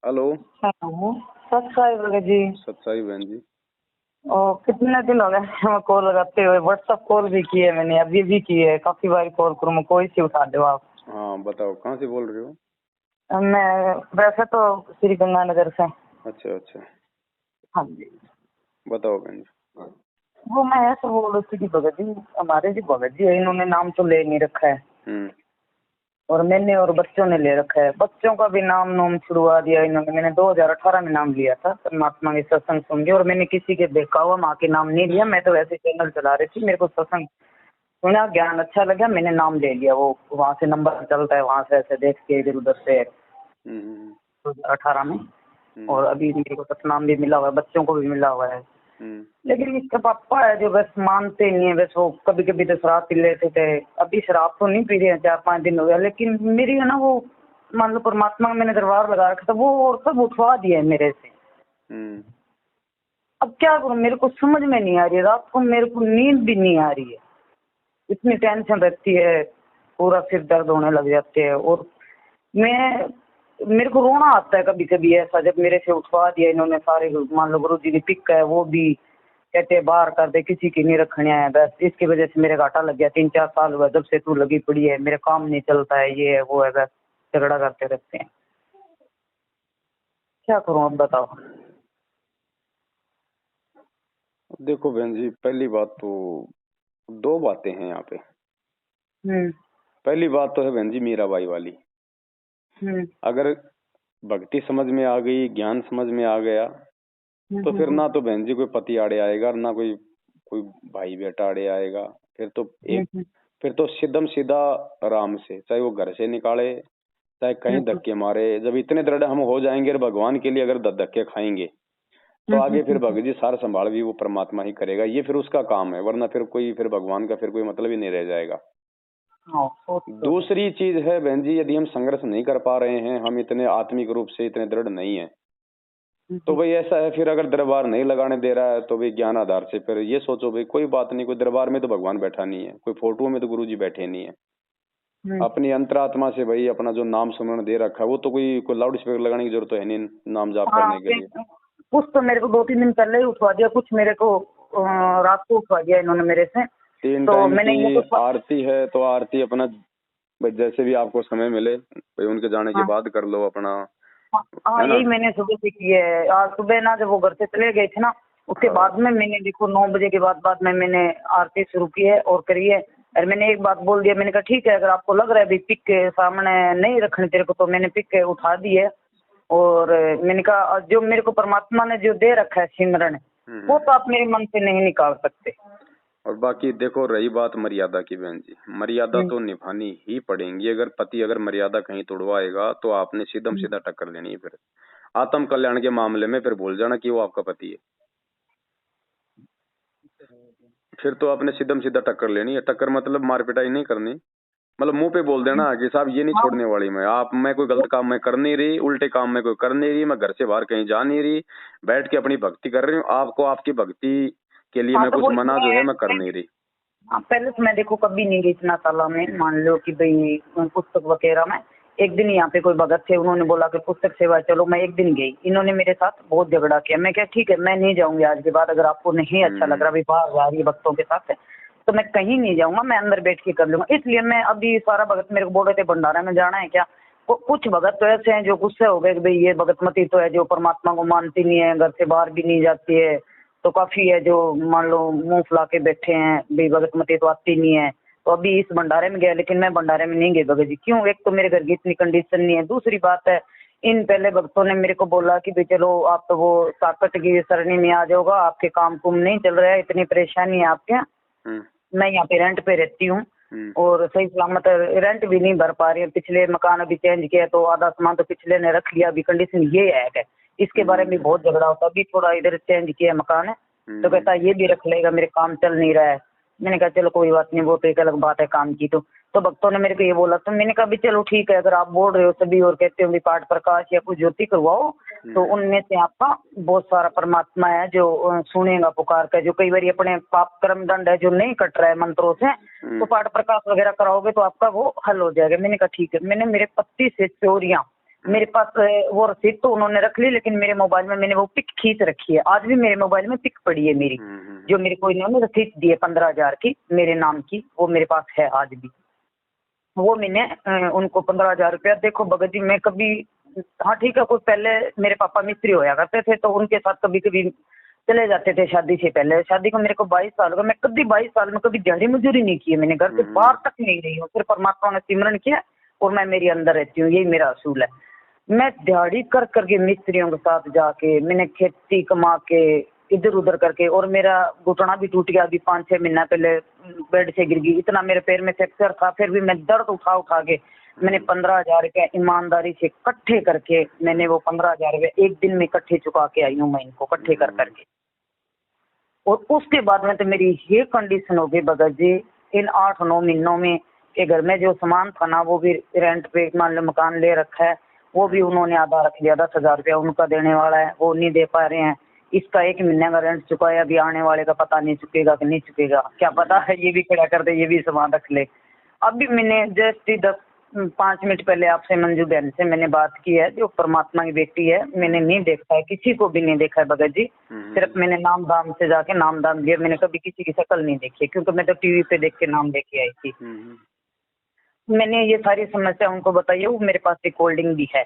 Hello. Hello. सत साई जी। सत्साई बहन जी। कितने दिन हो गए मैं कॉल लगाते हुए। व्हाट्सएप कॉल भी की है मैंने, अभी भी की है, काफी बार कॉल करूँ मैं, कोई सी उठा दो आप। हाँ बताओ, कहाँ से बोल रहे हो? मैं वैसे तो श्री गंगानगर से। अच्छा अच्छा, हाँ जी। बताओ बहन जी। वो मैं ऐसे बोल रही थी कि भगत जी, हमारे जी भगत जी है, इन्होंने नाम तो ले नहीं रखा है हम्म। और मैंने और बच्चों ने ले रखा है। बच्चों का भी नाम छुड़वा दिया इन्होंने। मैंने 2018 में नाम लिया था परमात्मा के सत्संग सुन के, और मैंने किसी के देखा हुआ माँ के नाम नहीं लिया। मैं तो वैसे चैनल चला रही थी, मेरे को सत्संग सुना, ज्ञान अच्छा लगा, मैंने नाम ले लिया। वो वहाँ से नंबर चलता है, वहाँ से ऐसे देख के इधर उधर से हम्म। 2018 में। हम्म। और अभी मेरे को सतनाम भी मिला हुआ है, बच्चों को भी मिला हुआ है। हम्म। लेकिन इसका पापा है जो बस मानते नहीं है। बस वो कभी कभी तो शराब पी लेते थे, अभी शराब तो नहीं पी रहे हैं, 4-5 दिन हो गया। लेकिन मेरी है ना वो, मान लो परमात्मा का मैंने दरबार लगा रखा था, वो और सब उठवा दिया है मेरे से। हम्म। अब क्या करूँ, मेरे को समझ में नहीं आ रही है। रात को मेरे को नींद भी नहीं आ रही है, इतनी टेंशन रहती है, पूरा सिर दर्द होने लग जाते हैं। और मैं, मेरे को रोना आता है कभी कभी ऐसा, जब मेरे से उठवा दिया इन्होंने सारे। मान लो गुरु जी की पिक है, वो भी कहते बाहर कर दे, किसी की नहीं रखने है। बस इसकी वजह से मेरे घाटा लग गया। 3-4 साल हुआ जब से तू लगी पड़ी है, मेरे काम नहीं चलता है, ये है वो है, बस झगड़ा करते रहते हैं। क्या करूं अब बताओ। देखो बहन जी, पहली बात तो दो बातें हैं यहाँ पे। हम्म। पहली बात तो है बहन जी मीराबाई वाली। हम्म। अगर भक्ति समझ में आ गई, ज्ञान समझ में आ गया, तो फिर ना तो बहन जी कोई पति आड़े आएगा, ना कोई कोई भाई बेटा आड़े आएगा। फिर तो एक, फिर तो सीधम सीधा राम से, चाहे वो घर से निकाले, चाहे कहीं धक्के मारे। जब इतने दृढ़ हम हो जाएंगे और भगवान के लिए अगर धक्के खाएंगे, तो आगे फिर भगत जी सार संभाल भी वो परमात्मा ही करेगा। ये फिर उसका काम है, वरना फिर कोई, फिर भगवान का फिर कोई मतलब ही नहीं रह जाएगा। दूसरी चीज है बहन जी, यदि हम संघर्ष नहीं कर पा रहे हैं, हम इतने आत्मिक रूप से इतने दृढ़ नहीं है, तो भाई ऐसा है, फिर अगर दरबार नहीं लगाने दे रहा है तो भाई ज्ञान आधार से फिर ये सोचो भाई कोई बात नहीं, कोई दरबार में तो भगवान बैठा नहीं है, कोई फोटो में तो गुरु जी बैठे नहीं है। अपनी अंतरात्मा से भाई अपना जो नाम सुमरण दे रखा है, वो तो कोई लाउड स्पीकर लगाने की जरूरत तो है नहीं नाम जाप करने के लिए। कुछ तो मेरे को 2-3 दिन पहले ही उठवा दिया, कुछ मेरे को रात को उठवा दिया इन्होंने मेरे से। 3 तो टाइम मैंने की आरती है, तो आरती अपना जैसे भी आपको समय मिले भाई उनके जाने के बाद कर लो अपना। हाँ, यही मैंने सुबह से की है। आज सुबह ना जब वो घर से चले गए थे ना, उसके बाद में मैंने देखो 9 बजे के बाद में मैंने आरती शुरू की है और करी है। और मैंने एक बात बोल दिया, मैंने कहा ठीक है, अगर आपको लग रहा है भी पिक के सामने नहीं रखनी तेरे को, तो मैंने पिक के उठा दी है। और मैंने कहा जो मेरे को परमात्मा ने जो दे रखा है सिमरन, वो तो आप मेरे मन से नहीं निकाल सकते। और बाकी देखो, रही बात मर्यादा की बहन जी, मर्यादा तो निभानी ही पड़ेगी। अगर पति अगर मर्यादा कहीं तोड़वाएगा तो आपने सीधम सीधा टक्कर लेनी है। फिर आत्म कल्याण के मामले में फिर भूल जाना कि वो आपका पति है। फिर तो आपने सीधम सीधा टक्कर लेनी है। टक्कर मतलब मार पिटाई नहीं करनी, मतलब मुंह पे बोल देना कि साहब ये नहीं छोड़ने वाली मैं कोई गलत काम मैं कर नहीं रही, उल्टे काम मैं कोई कर नहीं रही, मैं घर से बाहर कहीं जा नहीं रही, बैठ के अपनी भक्ति कर रही हूँ। आपको आपकी भक्ति के लिए मैं कुछ मना जो है मैं कर नहीं रही। पहले तो मैं देखो कभी नहीं गई इतना सालों में। मान लो कि भाई पुस्तक वगैरह में एक दिन यहाँ पे कोई भगत थे, उन्होंने बोला कि पुस्तक सेवा चलो, मैं एक दिन गई। इन्होंने मेरे साथ बहुत झगड़ा किया। मैं क्या ठीक है, मैं नहीं जाऊंगी आज के बाद, अगर आपको नहीं अच्छा लग रहा भाई बाहर जा रही है भक्तों के साथ, तो मैं कहीं नहीं जाऊंगा, मैं अंदर बैठ के कर लूंगा। इसलिए मैं अभी सारा भगत मेरे को बोल रहे थे भंडारा में जाना है क्या। कुछ भगत तो ऐसे हैं जो गुस्से हो गए कि भाई ये भगतमती तो है जो परमात्मा को मानती नहीं है, घर से बाहर भी नहीं जाती है, तो काफी है जो मान लो मुंह फुला के बैठे हैं, भाई भगतमती तो आती नहीं है। तो अभी इस भंडारे में गया, लेकिन मैं भंडारे में नहीं गई भगत जी। क्यों? एक तो मेरे घर की इतनी कंडीशन नहीं है, दूसरी बात है इन पहले भक्तों ने मेरे को बोला कि भाई चलो आप तो वो ताकत की सरणी में आ जाओगा, आपके काम कुम नहीं चल रहा है, इतनी परेशानी है आपके। मैं यहाँ पे रेंट पे रहती हूँ और सही सलामत रेंट भी नहीं भर पा रही है। पिछले मकान अभी चेंज किया तो आधा सामान तो पिछले ने रख लिया। अभी कंडीशन ये है, इसके बारे में बहुत झगड़ा होता। अभी थोड़ा इधर चेंज किया मकान है, तो कहता ये भी रख लेगा, मेरे काम चल नहीं रहा है। मैंने कहा चलो कोई बात नहीं, वो तो एक अलग बात है काम की। तो भक्तों ने मेरे को ये बोला, तो मैंने कहा भी चलो ठीक है, अगर आप बोल रहे हो सभी और कहते हो भी पाठ प्रकाश या कुछ ज्योति करवाओ, तो उनमें से आपका बहुत सारा परमात्मा है जो सुनेगा पुकार का। जो कई बार अपने पाप कर्म दंड है जो नहीं कट रहा है मंत्रों से, तो पाठ प्रकाश वगैरह कराओगे तो आपका वो हल हो जाएगा। मैंने कहा ठीक है। मैंने मेरे पति से चोरियां मेरे पास वो रसीद तो उन्होंने रख ली, लेकिन मेरे मोबाइल में मैंने वो पिक खींच रखी है। आज भी मेरे मोबाइल में पिक पड़ी है मेरी, जो मेरे को इन्होंने रसीद दी है 15,000 की मेरे नाम की, वो मेरे पास है आज भी। वो मैंने उनको 15,000 रुपया, देखो भगत जी मैं कभी, हाँ ठीक है, कोई पहले मेरे पापा मिस्त्री होया करते थे तो उनके साथ कभी कभी चले जाते थे शादी से पहले। शादी को मेरे को 22 साल हो गए, मैं कभी 22 साल में कभी दिहाड़ी मजदूरी नहीं की है, मैंने घर से बाहर तक नहीं गई हूँ, सिर्फ परमात्मा ने सिमरन किया और मैं मेरी अंदर रहती हूँ, यही मेरा असूल है। मैं दिहाड़ी कर करके मिस्त्रियों के साथ जाके मैंने खेती कमा के इधर उधर करके, और मेरा घुटना भी टूट गया अभी 5-6 महीना पहले, बेड से गिर गई, इतना मेरे पैर में फ्रैक्चर था, फिर भी मैं दर्द उठा उठा के मैंने 15,000 रुपया ईमानदारी से इकट्ठे करके, मैंने वो 15,000 रुपया एक दिन में इकट्ठे चुका के आई हूँ मैं इनको इकट्ठे कर करके। और उसके बाद में तो मेरी ये कंडीशन हो गई भगत जी, इन 8-9 महीनों में के घर में जो सामान था ना, वो भी रेंट पे मान लो मकान ले रखा है, वो भी उन्होंने आधा रख दिया, 10,000 रुपया उनका देने वाला है, वो नहीं दे पा रहे हैं। इसका 1 महीने का रेंट चुकाया, अभी आने वाले का पता नहीं चुकेगा कि नहीं चुकेगा, क्या पता है ये भी खड़ा कर दे, ये भी सामान रख ले। अभी मैंने जस्ट 5 मिनट पहले आपसे मंजू बहन से मैंने बात की है, जो परमात्मा की बेटी है, मैंने नहीं देखा है, किसी को भी नहीं देखा है भगत जी, सिर्फ मैंने नाम दाम से जाके नाम दाम दिया, मैंने कभी किसी की शक्ल नहीं देखी, क्योंकि मैं तो टीवी पे देख के नाम लेके आई थी। मैंने ये सारी समस्या उनको बताई है, वो मेरे पास रिकॉर्डिंग भी है।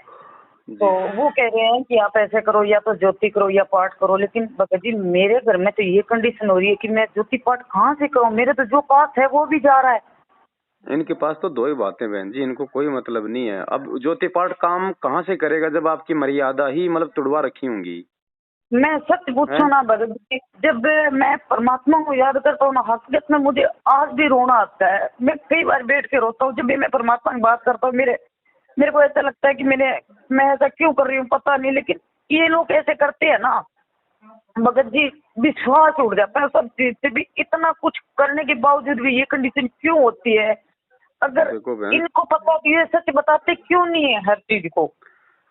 तो वो कह रहे हैं कि आप ऐसे करो, या तो ज्योति करो या पाठ करो, लेकिन भगत जी मेरे घर में तो ये कंडीशन हो रही है कि मैं ज्योति पाठ कहाँ से करूँ, मेरे तो जो पास है वो भी जा रहा है। इनके पास तो दो ही बातें बहन जी, इनको कोई मतलब नहीं है। अब ज्योति पाठ काम कहाँ से करेगा जब आपकी मर्यादा ही मतलब तुड़वा रखी होंगी। मैं सच पूछूं ना भगत जी, जब मैं परमात्मा को याद करता हूँ ना, हकीकत में मुझे आज भी रोना आता है। मैं कई बार बैठ के रोता हूँ, जब भी मैं परमात्मा की बात करता हूँ, मेरे को ऐसा लगता है कि मैं ऐसा क्यों कर रही हूँ पता नहीं, लेकिन ये लोग ऐसे करते हैं ना भगत जी, विश्वास उड़ जाता है सब चीज से भी। इतना कुछ करने के बावजूद भी ये कंडीशन क्यों होती है? अगर इनको पता कि ये सच बताते क्यों नहीं है हर चीज को?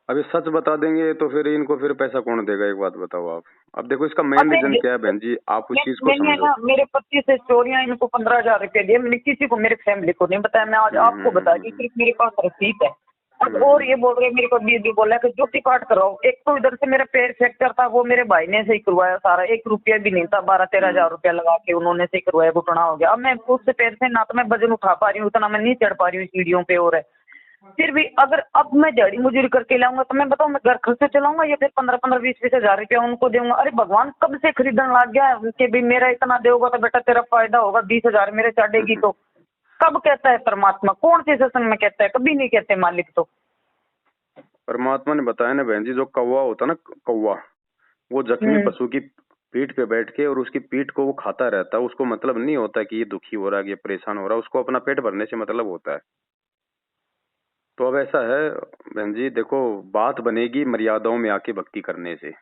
अभी सच बता देंगे तो फिर इनको फिर पैसा कौन देगा, एक बात बताओ आप। अब देखो इसका मेन रीजन क्या है बहन जी, आप उस चीज को समझो। ना मेरे पति से चोरियां इनको 15,000 रुपए दिए, मैंने किसी को, मेरे फैमिली को नहीं बताया, मैं आज आपको बता दी, सिर्फ मेरे पास रसीद है। अब और ये बोल रहे मेरे को भी बोला कि ज्योति पाठ कराओ। एक तो इधर से मेरा पैर फ्रैक्चर था, वो मेरे भाई ने सही करवाया सारा, 1 रुपया भी नहीं था, 12-13 हजार रुपया लगा के उन्होंने सही करवाया, घुटना हो गया। अब मैं उससे पैर से ना तो मैं वजन उठा पा रही हूँ, उतना मैं नहीं चढ़ पा रही हूँ सीढ़ियों पे, और फिर भी अगर अब मैं दिहाड़ी मजदूरी करके लाऊंगा तो मैं बताऊँ मैं घर खर्च से चलाऊंगा या फिर 15-15, 20-20 हजार रुपया उनको दूंगा? अरे भगवान कब से खरीदने लग गया कि भी मेरा इतना देगा तो बेटा तेरा फायदा होगा, 20,000 मेरे चढ़ेगी। तो कब कहता है परमात्मा? कौन से सत्संग में कहता है? कभी नहीं कहते मालिक। तो परमात्मा ने बताया ना बहन जी, जो कौवा होता ना, कौवा, वो जख्मी पशु की पीठ पे बैठ के और उसकी पीठ को वो खाता रहता है, उसको मतलब नहीं होता कि ये दुखी हो रहा है, ये परेशान हो रहा है, उसको अपना पेट भरने से मतलब होता है। तो अब ऐसा है बहन जी, देखो बात बनेगी मर्यादाओं में आके भक्ति करने से।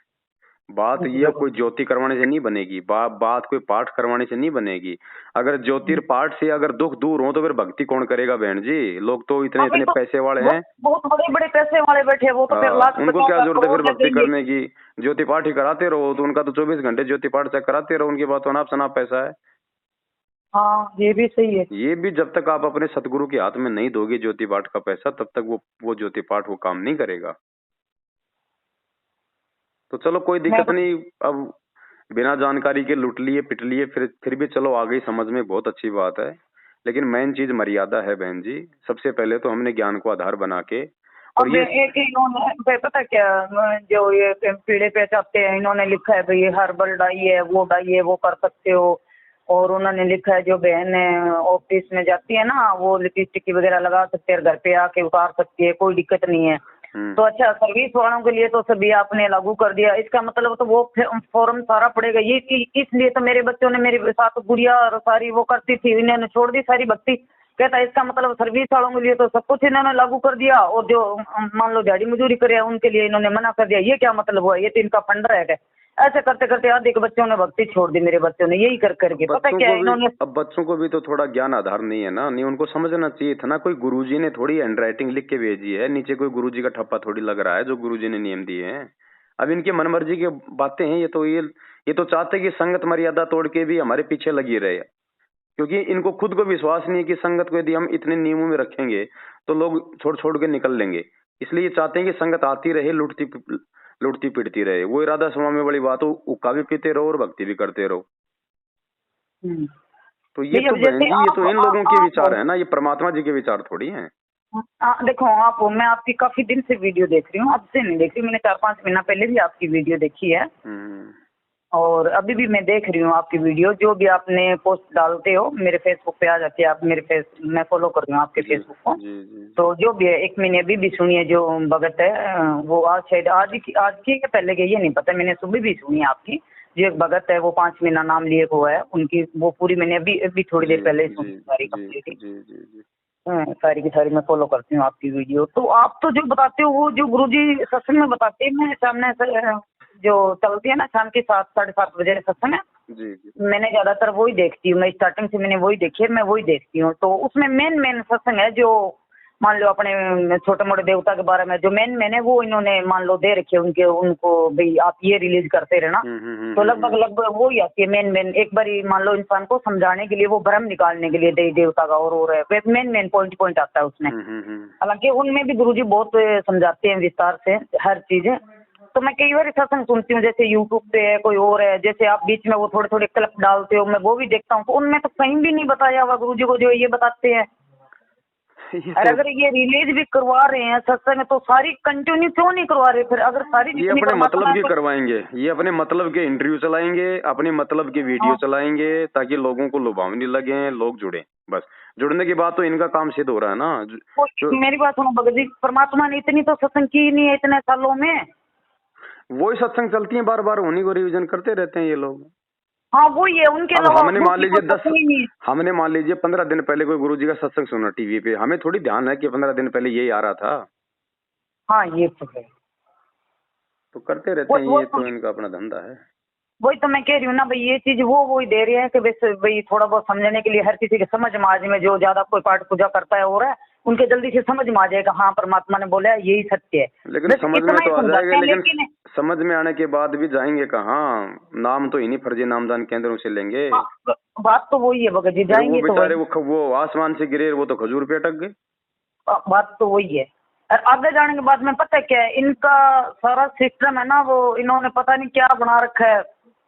बात ये कोई ज्योति करवाने से नहीं बनेगी, बात कोई पाठ करवाने से नहीं बनेगी। अगर ज्योतिर्पाठ से अगर दुख दूर हो तो फिर भक्ति कौन करेगा बहन जी? लोग तो इतने इतने पैसे वाले हैं, बहुत बड़े बड़े पैसे वाले बैठे, वो तो फिर लाख, उनको क्या जरूरत है फिर भक्ति करने की? ज्योति पाठ ही कराते रहो, तो उनका तो 24 घंटे ज्योति पाठ से कराते रहो, उनकी बात तो अनाप शनाप पैसा है। हाँ ये भी सही है। ये भी जब तक आप अपने सतगुरु के हाथ में नहीं दोगे ज्योति पाठ का पैसा, तब तक वो ज्योति पाठ वो काम नहीं करेगा। तो चलो कोई दिक्कत नहीं, अब बिना जानकारी के लुट लिए पिट लिए, फिर भी चलो आ गई समझ में, बहुत अच्छी बात है। लेकिन मेन चीज मर्यादा है बहन जी। सबसे पहले तो हमने ज्ञान को आधार बना के, और ये एक इन्होंने पता क्या, जो ये पीड़े पे चाहते हैं, इन्होंने लिखा है भाई हर्बल डाई है, वो डाई है, वो कर सकते हो। और उन्होंने लिखा है जो बहन ऑफिस में जाती है ना, वो लिपस्टिक वगैरह लगा सकते हैं, घर पे आके उतार सकती है, कोई दिक्कत नहीं है। तो अच्छा, सर्विस वालों के लिए तो सभी आपने लागू कर दिया, इसका मतलब तो वो फॉर्म सारा पड़ेगा। ये इसलिए तो मेरे बच्चों ने मेरे साथ गुड़िया और सारी वो करती थी, इन्होंने छोड़ दी सारी भक्ति। कहता है इसका मतलब सर्विस वालों के लिए तो सब कुछ इन्होंने लागू कर दिया, और जो मान लो दिहाड़ी मजदूरी करे उनके लिए इन्होंने मना कर दिया। ये क्या मतलब हुआ? ये तो इनका फंड रहेगा। ऐसे करते करते आधे के बच्चों ने भक्ति छोड़ दी, मेरे बच्चों ने यही कर करके। पता क्या है इन्होंने, अब बच्चों को भी तो थोड़ा ज्ञान आधार नहीं है ना, नहीं उनको समझना चाहिए था ना। कोई गुरुजी ने थोड़ी हैंड राइटिंग लिख के भेजी है, नीचे कोई गुरुजी का ठप्पा थोड़ी लग रहा है जो गुरुजी ने नियम दिए हैं। अब इनकी मनमर्जी की बातें हैं, ये तो चाहते कि संगत मर्यादा तोड़ के भी हमारे पीछे लगी रहे, क्योंकि इनको खुद को विश्वास नहीं है कि संगत को यदि हम इतने नियमों में रखेंगे तो लोग छोड़ छोड़ के निकल लेंगे। इसलिए ये चाहते हैं कि संगत आती रहे, लुटती पिटती रहे। वो राधा स्वामी वाली बात हो, हुक्का भी पीते रहो और भक्ति भी करते रहो। तो ये तो बहन जी, ये तो इन लोगों के विचार है ना, ये परमात्मा जी के विचार थोड़ी हैं। देखो आप, मैं आपकी काफी दिन से वीडियो देख रही हूँ, अब से नहीं देख रही, मैंने 4-5 महीना पहले भी आपकी वीडियो देखी है और अभी भी मैं देख रही हूँ आपकी वीडियो। जो भी आपने पोस्ट डालते हो मेरे फेसबुक पे आ जाती है, आप मेरे मैं फॉलो कर रही हूँ आपके फेसबुक को। तो जो भी है, एक महीने अभी भी सुनिए जो भगत है वो आज शायद आज की पहले के ये नहीं पता, मैंने सुबह भी सुनी आपकी। जो एक भगत है वो 5 महीना नाम लिए हुआ है उनकी, वो पूरी मैंने अभी थोड़ी देर पहले सुनी सारी कंप्लीट, सारी की सारी मैं फॉलो करती हूँ आपकी वीडियो। तो आप तो जो बताते हो वो जो गुरुजी सत्संग में बताते हैं, मैं सामने जो चलती है ना शाम के 7-7:30 बजे सत्संग है, मैंने ज्यादातर वही देखती हूँ, मैं स्टार्टिंग से मैंने वही देखी है, मैं वही देखती हूँ। तो उसमें मेन सत्संग है जो मान लो अपने छोटे मोटे देवता के बारे में जो मेन है वो इन्होंने मान लो दे रखे उनको भाई आप ये रिलीज करते रहना। तो लगभग वो ही आती है मेन एक बार मान लो इंसान को समझाने के लिए, वो भ्रम निकालने के लिए देवता का और है मेन पॉइंट आता है उसमें। हालांकि उनमें भी गुरुजी बहुत समझाते हैं विस्तार से हर चीज। तो मैं कई बार सत्संग सुनती हूँ, जैसे यूट्यूब पे है कोई और है, जैसे आप बीच में वो थोड़े क्लिप डालते हो, मैं वो भी देखता हूँ, तो उनमें तो कहीं भी नहीं बताया हुआ गुरुजी को जो ये बताते हैं। और अगर ये रिलीज भी करवा रहे हैं सत्संग तो सारी कंटिन्यू क्यों नहीं करवा रहे फिर? अगर सारी ये अपने मतलब की करवाएंगे, ये अपने मतलब के इंटरव्यू चलाएंगे, अपने मतलब की वीडियो चलाएंगे ताकि लोगों को लुभावनी लगे, लोग जुड़े। बस जुड़ने के बाद तो इनका काम सिद्ध हो रहा है ना। मेरी बात सुनो भगत जी, परमात्मा ने इतनी तो सत्संग की नहीं है इतने सालों में। वही सत्संग चलती है बार बार, उन्हीं को रिविजन करते रहते हैं ये लोग। हाँ वो ये उनके अलावा हमने मान लीजिए 15 दिन पहले कोई गुरुजी का सत्संग सुना टीवी पे, हमें थोड़ी ध्यान है कि 15 दिन पहले यही आ रहा था। हाँ ये तो है, तो करते रहते हैं, ये तो इनका अपना धंधा है। वही तो मैं कह रही हूँ ना भाई, ये चीज वो ही दे रही है कि भाई थोड़ा बहुत समझने के लिए, हर किसी के समझ में आज में जो ज्यादा कोई पाठ पूजा करता है और है उनके जल्दी से समझ में आ जाएगा, हाँ परमात्मा ने बोला है यही सत्य है। लेकिन समझ में तो आ जाएगा, लेकिन समझ में आने के बाद भी जाएंगे कहाँ? नाम तो इन्हीं फर्जी नामदान केंद्रों से लेंगे। बात तो वही है भगत जी, जाएंगे वो बेचारे वो आसमान से गिरे, वो तो खजूर पे अटक गए। बात तो वही है। और आगे जाने के बाद में पता है क्या है, इनका सारा सिस्टम है ना, वो इन्होंने पता नहीं क्या बना रखा है,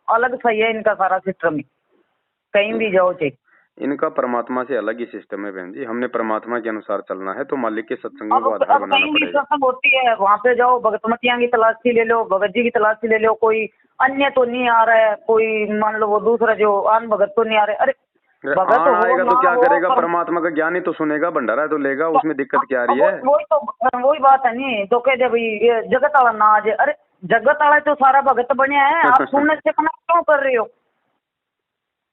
अलग सा ही है इनका सारा सिस्टम ही, कहीं भी जाओ चेक। इनका परमात्मा से अलग ही सिस्टम है बहन जी। हमने परमात्मा के अनुसार चलना है तो मालिक के सत्संग में वो आधार बनाना पड़ेगा। सत्संग होती है वहाँ पे जाओ, भगतमतियां की तलाशी ले लो, भगत जी की तलाशी ले लो, कोई अन्य तो नहीं आ रहा है, कोई मान लो वो दूसरा जो आन भगत तो नहीं आ रहे। अरे भगत आएगा तो क्या करेगा? परमात्मा का ज्ञान ही तो सुनेगा, भंडारा तो लेगा, उसमें दिक्कत क्या आ रही है? वही बात है नहीं तो कह दे भाई जगत वाला ना आ जाए। अरे जगत वाला तो सारा भगत बने है, आप सुनने से मना क्यों कर रहे हो?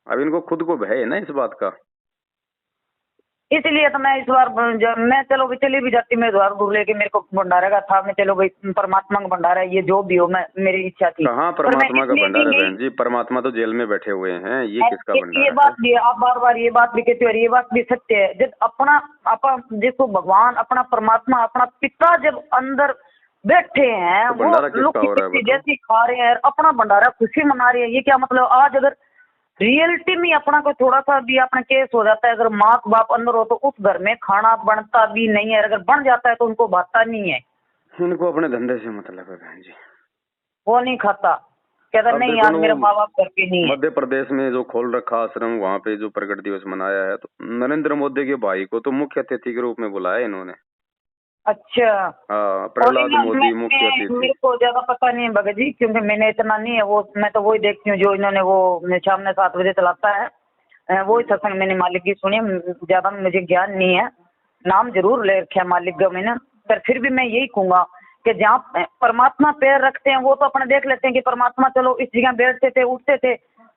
अब इनको खुद को भय है ना इस बात का, इसलिए तो मैं इस बार मैं चलो भी चली भी जाती, मैं द्वार दूर लेके, मेरे को भंडारे का था, मैं चलो भाई परमात्मा का भंडारा है ये जो भी हो, मैं मेरी इच्छा थी। कहाँ परमात्मा का भंडारा है बहन जी? परमात्मा तो जेल में बैठे हुए हैं, ये किसका भंडारा? ये बात भी आप बार बार ये बात भी कहते हो, ये बात भी सत्य है। जब अपना जिसको भगवान अपना परमात्मा अपना पिता जब अंदर बैठे हैं, तो वो जैसी खा रहे हैं, अपना भंडारा खुशी मना रहे हैं, ये क्या मतलब? आज अगर रियलिटी में अपना कोई थोड़ा सा भी अपना केस हो जाता है, अगर माँ बाप अंदर हो तो उस घर में खाना बनता भी नहीं है, अगर बन जाता है तो उनको भाता नहीं है। इनको अपने धंधे से मतलब है बहन जी, वो नहीं खाता, कहता नहीं यार मेरा माँ बाप करके नहीं है। मध्य प्रदेश में जो खोल रखा आश्रम, वहाँ पे जो प्रगट दिवस मनाया है, तो नरेंद्र मोदी के भाई को तो मुख्य अतिथि के रूप में बुलाया इन्होंने। अच्छा, प्रहलाद मोदी मुख्य अतिथि। मेरे को ज्यादा पता नहीं है भगत जी, क्योंकि मैंने इतना नहीं है वो, मैं तो वही देखती हूँ जो इन्होंने वो शाम में 7 बजे चलाता है, वही सत्संग मैंने मालिक की सुनी, ज्यादा मुझे ज्ञान नहीं है, नाम जरूर ले रखा है मालिक का मैंने, पर फिर भी मैं यही कहूंगा कि जहाँ परमात्मा पैर रखते हैं वो तो अपने देख लेते हैं कि परमात्मा चलो इस जगह बैठते थे उठते थे,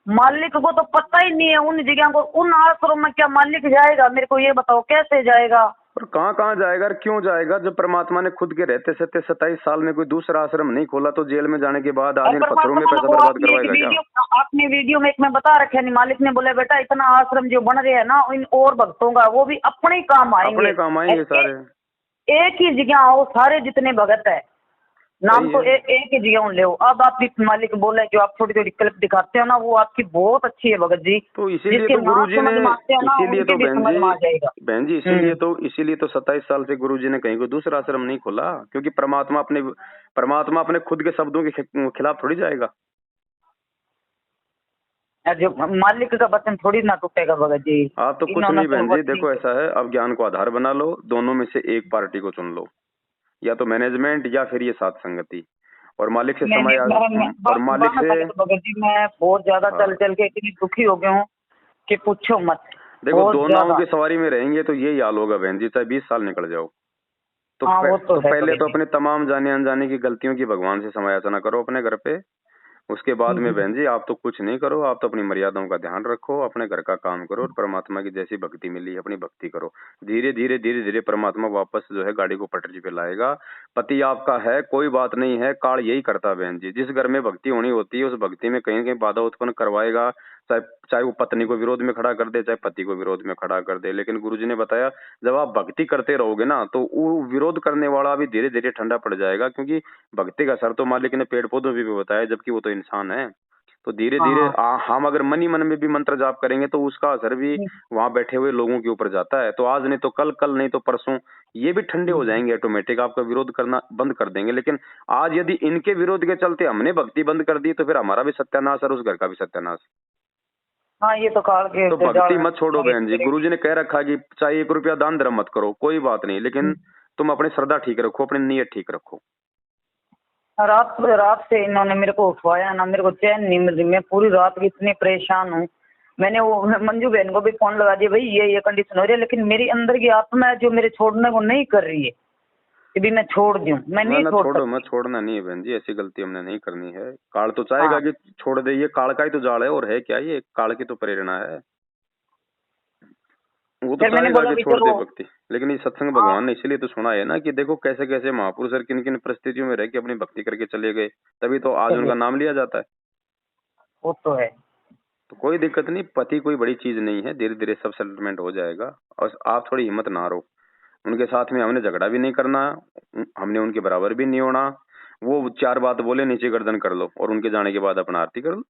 मालिक को तो पता ही नहीं है उन जगह को, उन आश्रम में क्या मालिक जाएगा? मेरे को ये बताओ कैसे जाएगा? और कहाँ जाएगा, क्यों जाएगा? जब परमात्मा ने खुद के रहते 27 साल में कोई दूसरा आश्रम नहीं खोला तो जेल में जाने के बाद आदमी पत्थरों में पैसा बर्बाद करवाएगा क्या? आपने वीडियो में एक में बता रखे नहीं, मालिक ने बोला बेटा इतना आश्रम जो बन रहे हैं ना इन और भक्तों का, वो भी अपने काम आएंगे, अपने काम आएंगे सारे, एक ही जगह आओ सारे जितने भगत है, नाम तो एक ही जिया ले। अब आप जिस मालिक बोले जो आप छोटी छोटी क्लिप दिखाते हो ना, वो आपकी बहुत अच्छी है भगत जी। तो इसीलिए तो गुरुजी ने, इसीलिए तो बहन जी इसीलिए तो 27 साल से गुरुजी ने कहीं को दूसरा आश्रम नहीं खोला, क्योंकि परमात्मा अपने खुद के शब्दों के खिलाफ थोड़ी जाएगा। जो मालिक का वचन थोड़ी ना टूटेगा भगत जी। आप तो कुछ नहीं बहन जी, देखो ऐसा है, अब ज्ञान को आधार बना लो, दोनों में से एक पार्टी को चुन लो, या तो मैनेजमेंट या फिर ये साथ संगति, और मालिक से समय और मालिक से। भगत जी मैं बहुत ज्यादा चल चल के इतनी दुखी हो गया हूँ कि पूछो मत। देखो दो नावों की सवारी में रहेंगे तो यही हाल होगा बहन जी, चाहे 20 साल निकल जाओ। तो पहले तो अपने तमाम जाने अनजाने की गलतियों की भगवान से समायाचना करो अपने घर पे। उसके बाद में बहन जी आप तो कुछ नहीं करो, आप तो अपनी मर्यादाओं का ध्यान रखो, अपने घर का काम करो, और परमात्मा की जैसी भक्ति मिली है अपनी भक्ति करो। धीरे धीरे धीरे धीरे परमात्मा वापस जो है गाड़ी को पटरी पे लाएगा। पति आपका है, कोई बात नहीं है, काल यही करता बहन जी। जिस घर में भक्ति होनी होती है उस भक्ति में कहीं कहीं बाधा उत्पन्न करवाएगा, चाहे वो पत्नी को विरोध में खड़ा कर दे, चाहे पति को विरोध में खड़ा कर दे। लेकिन गुरुजी ने बताया जब आप भक्ति करते रहोगे ना तो वो विरोध करने वाला भी धीरे धीरे ठंडा पड़ जाएगा, क्योंकि भक्ति का असर तो मालिक ने पेड़ पौधों भी बताया, जबकि वो तो इंसान है। तो धीरे धीरे हम अगर मन ही मन में भी मंत्र जाप करेंगे तो उसका असर भी वहां बैठे हुए लोगों के ऊपर जाता है। तो आज नहीं तो कल, कल नहीं तो परसों ये भी ठंडे हो जाएंगे ऑटोमेटिक, आपका विरोध करना बंद कर देंगे। लेकिन आज यदि इनके विरोध के चलते हमने भक्ति बंद कर दी तो फिर हमारा भी सत्यानाश और उस घर का भी सत्यानाश। हाँ ये तो काल के। तो भक्ति मत छोड़ो बहन जी। गुरुजी ने कह रखा कि चाहे 1 रुपया दान धर्म मत करो, कोई बात नहीं, लेकिन तुम अपनी श्रद्धा ठीक रखो, अपनी नीयत ठीक रखो। रात से इन्होंने मेरे को उठवाया ना, मेरे को चैन नहीं मिल रही, मैं पूरी रात इतनी परेशान हूँ। मैंने वो मंजू बहन को भी फोन लगा दिया, भाई ये कंडीशन हो रही है, लेकिन मेरी अंदर की आत्मा है जो मेरे छोड़ने को नहीं कर रही है कि भी मैं छोड़ दूं। मैं नहीं छोड़ मैं छोड़ना नहीं है बहन जी, ऐसी गलती हमने नहीं करनी है। काल तो चाहेगा कि छोड़ दे, ये काल का ही तो जाल है, और है क्या, ये काल की तो प्रेरणा है। वो तो चाहेगा कि छोड़ दे भक्ति। लेकिन ये सत्संग भगवान ने इसीलिए तो सुना है ना कि देखो कैसे कैसे महापुरुष किन किन परिस्थितियों में रह के अपनी भक्ति करके चले गए, तभी तो आज उनका नाम लिया जाता है। वो तो है। तो कोई दिक्कत नहीं, पति कोई बड़ी चीज नहीं है, धीरे धीरे सब सेटलमेंट हो जाएगा। और आप थोड़ी हिम्मत ना हारो, उनके साथ में हमने झगड़ा भी नहीं करना, हमने उनके बराबर भी नहीं होना। वो 4 बात बोले नीचे गर्दन कर लो, और उनके जाने के बाद अपना आरती कर लो।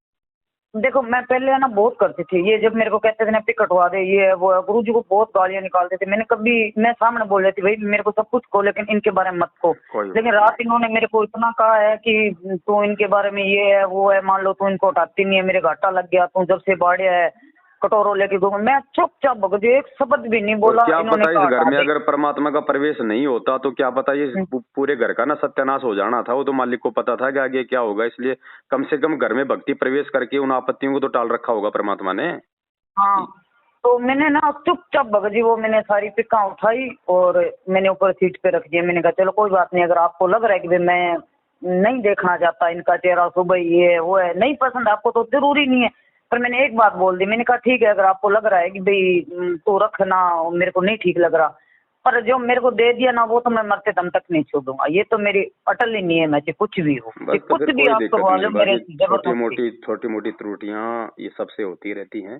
देखो मैं पहले ना बहुत करती थी ये, जब मेरे को कहते थे ना पिक कटवा दे, ये वो गुरु जी को बहुत गालियां निकालते थे। मैंने कभी, मैं सामने बोल रही थी भाई मेरे को सब कुछ को, लेकिन इनके बारे में मत को। लेकिन रात इन्होंने मेरे को इतना कहा है कि तू इनके बारे में ये है वो है, मान लो तू इनको हटाती नहीं है, मेरे घाटा लग गया, तू जब से बाढ़ है कटोरो लेके घूम। मैं चुपचाप भगत जी एक शब्द भी नहीं बोला। क्या पता इस घर में अगर परमात्मा का प्रवेश नहीं होता तो क्या पता ये पूरे घर का ना सत्यानाश हो जाना था। वो तो मालिक को पता था कि आगे क्या होगा, इसलिए कम से कम घर में भक्ति प्रवेश करके उन आपत्तियों को तो टाल रखा होगा परमात्मा ने। हाँ तो मैंने ना चुपचाप भगत जी वो मैंने सारी पिक्का उठाई और मैंने ऊपर सीट पे रख दिया। मैंने कहा चलो कोई बात नहीं, अगर आपको लग रहा है कि मैं नहीं देखना चाहता इनका चेहरा सुबह ये वो है, नहीं पसंद आपको तो जरूरी नहीं है। पर मैंने एक बात बोल दी, मैंने कहा ठीक है अगर आपको लग रहा है कि भाई तो रखना, मेरे को नहीं ठीक लग रहा, पर जो मेरे को दे दिया ना वो तो मैं मरते दम तक नहीं छोड़ूंगा। ये तो मेरी अटल ही नहीं है, मैं कुछ भी हो कुछ भी आप करवा लो मेरे। छोटी मोटी त्रुटियां ये सबसे होती रहती हैं,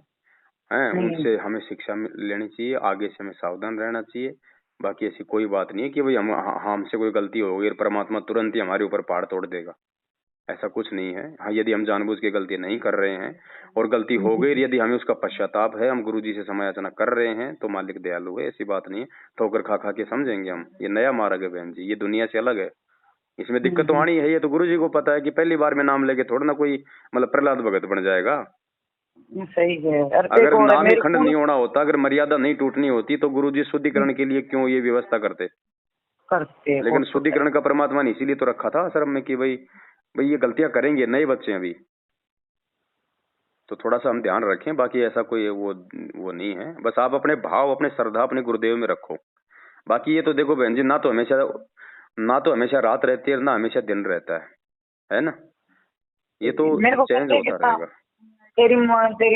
उनसे हमें शिक्षा लेनी चाहिए, आगे से हमें सावधान रहना चाहिए। बाकी ऐसी कोई बात नहीं है कि भाई हमसे कोई गलती हो गई और परमात्मा तुरंत ही हमारे ऊपर पहाड़ तोड़ देगा, ऐसा कुछ नहीं है। हाँ यदि हम जानबूझ के गलती नहीं कर रहे हैं और गलती हो गई, यदि हमें उसका पश्चाताप है, हम गुरुजी से समायाचना कर रहे हैं तो मालिक दयालु है, ऐसी बात नहीं है। ठोकर खा खा के समझेंगे हम, ये नया मार्ग है बहन जी, ये दुनिया से अलग है, इसमें दिक्कत तो आनी है। ये तो गुरुजी को पता है कि पहली बार में नाम लेके थोड़ा ना कोई मतलब प्रहलाद भगत बन जाएगा। सही है। अगर नाम ही खंड नहीं होना होता, अगर मर्यादा नहीं टूटनी होती तो गुरुजी शुद्धिकरण के लिए क्यों ये व्यवस्था करते। लेकिन शुद्धिकरण का परमात्मा ने इसीलिए तो रखा था आश्रम में कि भाई ये गलतियां करेंगे नए बच्चे अभी, तो थोड़ा सा हम ध्यान रखें। बाकी ऐसा कोई वो नहीं है, बस आप अपने भाव अपने श्रद्धा अपने गुरुदेव में रखो। बाकी ये तो देखो बहन जी, ना तो हमेशा रात रहती है ना हमेशा दिन रहता है ना, ये तो चेंज होता रहेगा। तेरी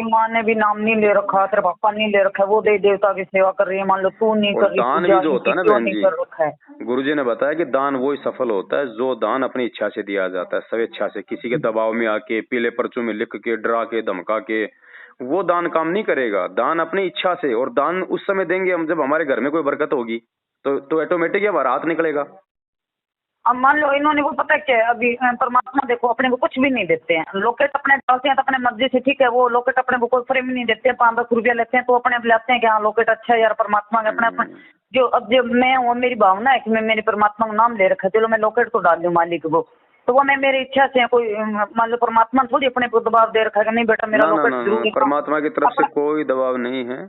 माँ ने भी नाम नहीं ले रखा, तेरे पापा नहीं ले रखा, वो देवी देवता की सेवा कर रही है, मान लो तू नहीं कर रही। दान भी जो होता है ना बहन जी, गुरुजी ने बताया कि दान वो ही सफल होता है जो दान अपनी इच्छा से दिया जाता है, स्वेच्छा से, किसी के दबाव में आके पीले पर्चों में लिख के डरा के धमका के, वो दान काम नहीं करेगा। दान अपनी इच्छा से, और दान उस समय देंगे हम जब हमारे घर में कोई बरकत होगी, तो ऑटोमेटिक अब रात निकलेगा। अब मान लो इन्होंने वो पता है क्या है, अभी परमात्मा देखो अपने को कुछ भी नहीं देते हैं, लोकेट अपने डालते हैं तो अपने मर्जी से, ठीक है, वो लोकेट अपने को कोई फ्रेम नहीं देते हैं, 5-10 रुपया लेते हैं तो अपने आप लाते हैं कि हाँ लोकेट अच्छा है यार, परमात्मा के अपने अपने जो, अब जब मैं वो मेरी भावना है कि मैं मेरे परमात्मा का नाम ले रखा है, चलो मैं लोकेट तो डाल दूं मालिक को, तो वो मैं मेरी इच्छा से, कोई मान लो परमात्मा थोड़ी अपने को दबाव दे रखा है कि नहीं बेटा मेरा लोकेट जरूर, परमात्मा की तरफ से कोई दबाव नहीं है।